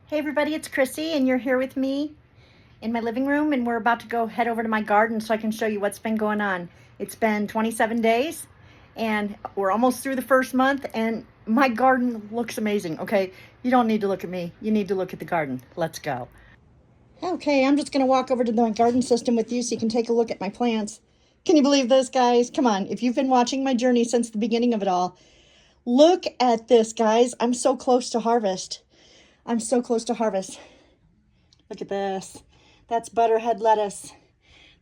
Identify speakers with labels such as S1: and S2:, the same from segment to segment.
S1: Hey everybody, it's Chrissy and you're here with me in my living room and we're about to go head over to my garden so I can show you what's been going on. It's been 27 days and we're almost through the first month and my garden looks amazing, okay? You don't need to look at me, you need to look at the garden. Let's go. Okay, I'm just gonna walk over to my garden system with you so you can take a look at my plants. Can you believe this, guys? Come on, if you've been watching my journey since the beginning of it all, look at this, guys. I'm so close to harvest. I'm so close to harvest. Look at this. That's butterhead lettuce.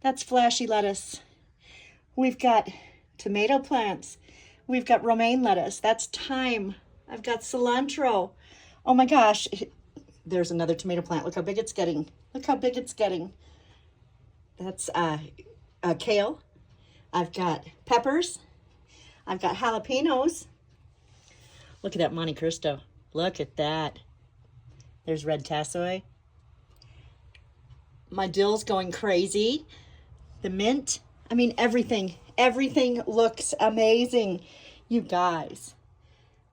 S1: That's flashy lettuce. We've got tomato plants. We've got romaine lettuce. That's thyme. I've got cilantro. Oh my gosh. There's another tomato plant. Look how big it's getting. Look how big it's getting. That's kale. I've got peppers. I've got jalapenos. Look at that Monte Cristo. Look at that. There's red tassoy. My dill's going crazy. The mint. I mean, everything. Everything looks amazing. You guys,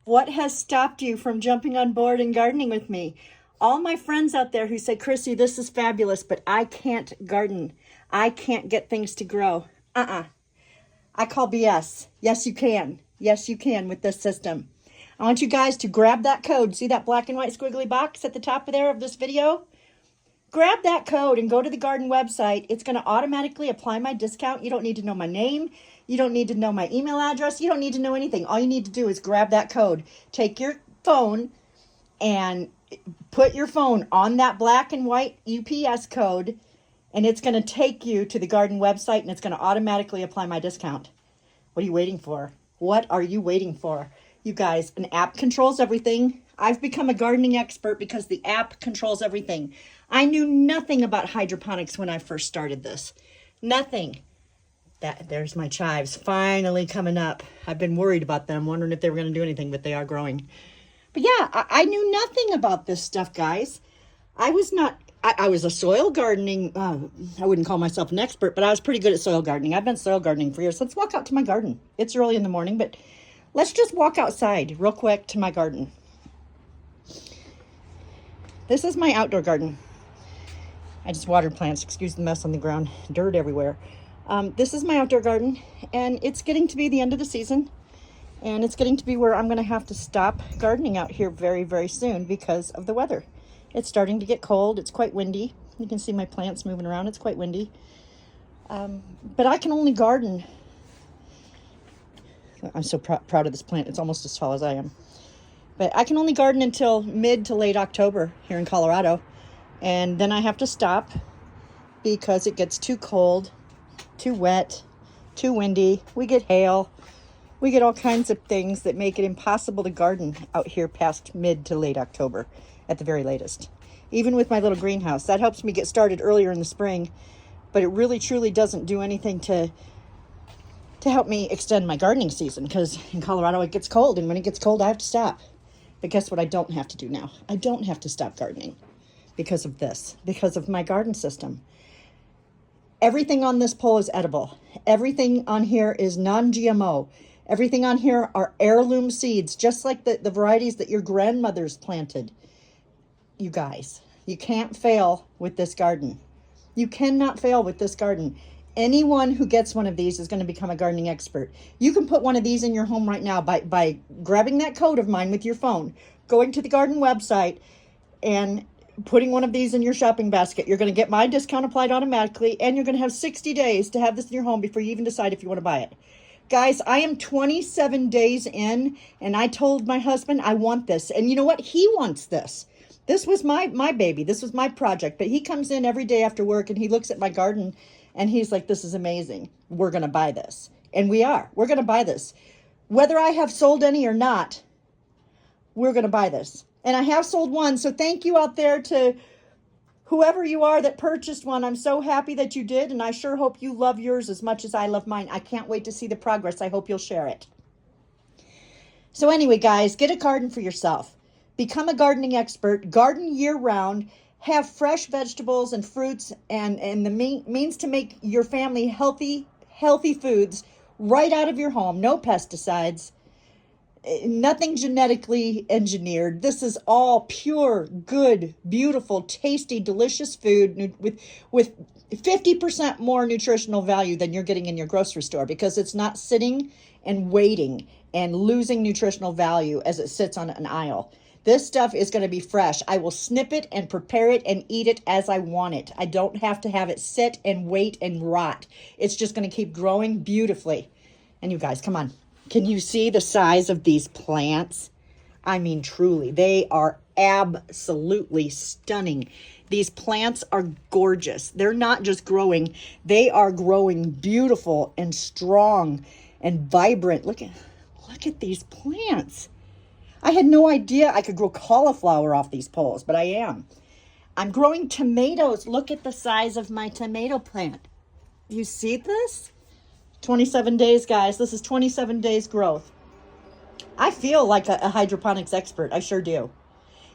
S1: what has stopped you from jumping on board and gardening with me? All my friends out there who say, Chrissy, this is fabulous, but I can't garden. I can't get things to grow. I call BS. Yes, you can. Yes, you can with this system. I want you guys to grab that code. See that black and white squiggly box at the top of there of this video? Grab that code and go to the garden website. It's going to automatically apply my discount. You don't need to know my name. You don't need to know my email address. You don't need to know anything. All you need to do is grab that code. Take your phone and put your phone on that black and white UPS code, and it's going to take you to the garden website, and it's going to automatically apply my discount. What are you waiting for? What are you waiting for? You guys, an app controls everything. I've become a gardening expert because the app controls everything. I knew nothing about hydroponics when I first started this. Nothing. There's my chives finally coming up. I've been worried about them, wondering if they were going to do anything, but they are growing. But yeah, I knew nothing about this stuff, guys. I was a soil gardening, I wouldn't call myself an expert, but I was pretty good at soil gardening. I've been soil gardening for years. Let's walk out to my garden. It's early in the morning, but let's just walk outside real quick to my garden. This is my outdoor garden. I just watered plants. Excuse the mess on the ground. Dirt everywhere. This is my outdoor garden, and it's getting to be the end of the season, and it's getting to be where I'm going to have to stop gardening out here very, very soon because of the weather. It's starting to get cold. It's quite windy. You can see my plants moving around. It's quite windy. But I can only garden. I'm so proud of this plant. It's almost as tall as I am. But I can only garden until mid to late October here in Colorado. And then I have to stop because it gets too cold, too wet, too windy. We get hail. We get all kinds of things that make it impossible to garden out here past mid to late October at the very latest. Even with my little greenhouse, that helps me get started earlier in the spring, but it really truly doesn't do anything to help me extend my gardening season, because in Colorado it gets cold, and when it gets cold I have to stop. But guess what I don't have to do now? I don't have to stop gardening because of this, because of my garden system. Everything on this pole is edible. Everything on here is non-GMO. Everything on here are heirloom seeds, just like the varieties that your grandmothers planted. You guys, you can't fail with this garden. You cannot fail with this garden. Anyone who gets one of these is going to become a gardening expert. You can put one of these in your home right now by grabbing that code of mine with your phone, going to the garden website, and putting one of these in your shopping basket. You're going to get my discount applied automatically, and you're going to have 60 days to have this in your home before you even decide if you want to buy it. Guys, I am 27 days in, and I told my husband I want this. And you know what? He wants this. This was my baby. This was my project. But he comes in every day after work, and he looks at my garden, and he's like, this is amazing. We're going to buy this. And we are. We're going to buy this. Whether I have sold any or not, we're going to buy this. And I have sold one. So thank you out there to whoever you are that purchased one. I'm so happy that you did. And I sure hope you love yours as much as I love mine. I can't wait to see the progress. I hope you'll share it. So anyway, guys, get a garden for yourself. Become a gardening expert. Garden year-round. Have fresh vegetables and fruits and the means to make your family healthy foods right out of your home. No pesticides. Nothing genetically engineered. This is all pure, good, beautiful, tasty, delicious food with 50% more nutritional value than you're getting in your grocery store, because it's not sitting and waiting and losing nutritional value as it sits on an aisle. This stuff is going to be fresh. I will snip it and prepare it and eat it as I want it. I don't have to have it sit and wait and rot. It's just going to keep growing beautifully. And you guys, come on. Can you see the size of these plants? I mean, truly, they are absolutely stunning. These plants are gorgeous. They're not just growing. They are growing beautiful and strong and vibrant. Look at these plants. I had no idea I could grow cauliflower off these poles, but I am. I'm growing tomatoes. Look at the size of my tomato plant. You see this? 27 days, guys. This is 27 days growth. I feel like a hydroponics expert. I sure do.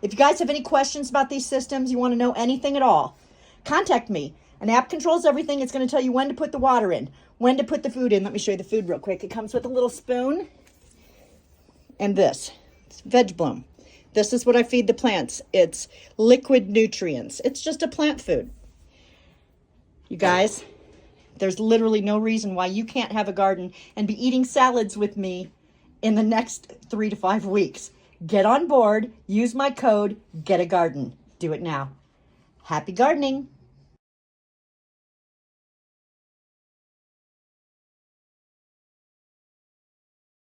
S1: If you guys have any questions about these systems, you want to know anything at all, contact me. An app controls everything. It's going to tell you when to put the water in, when to put the food in. Let me show you the food real quick. It comes with a little spoon and this. It's veg bloom. This is what I feed the plants. It's liquid nutrients. It's just a plant food. You guys, there's literally no reason why you can't have a garden and be eating salads with me in the next 3 to 5 weeks. Get on board, use my code, get a garden. Do it now. Happy gardening.